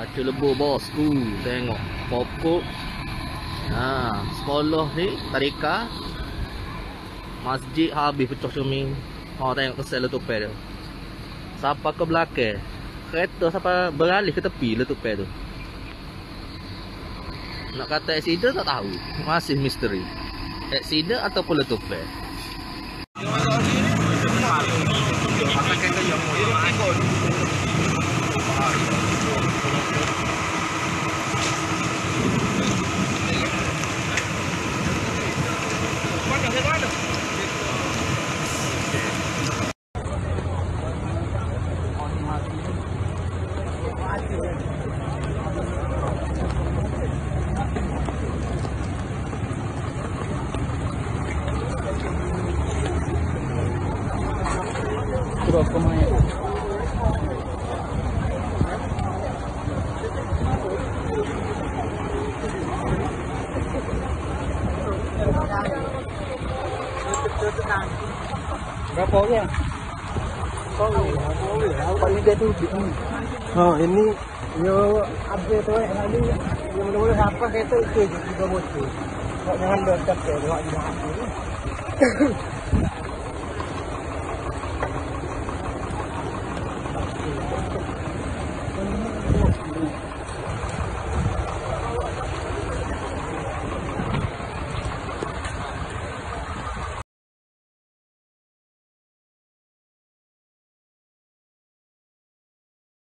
Baca lebur bosku. Tengok pokok. Sekolah ni tadika. Masjid habis pecah cermin. Tengok kesel letupai tu. Sampai ke belakang. Kereta sampai beralih ke tepi letupai tu. Nak kata accident tak tahu. Masih misteri. Accident ataupun letupai. Berapa main? Berapa orang? Paling dia tu. Ini yo update tu lagi. Yang mula-mula siapa kereta ke juga motor. Kau jangan dekat ke, tengok di mana.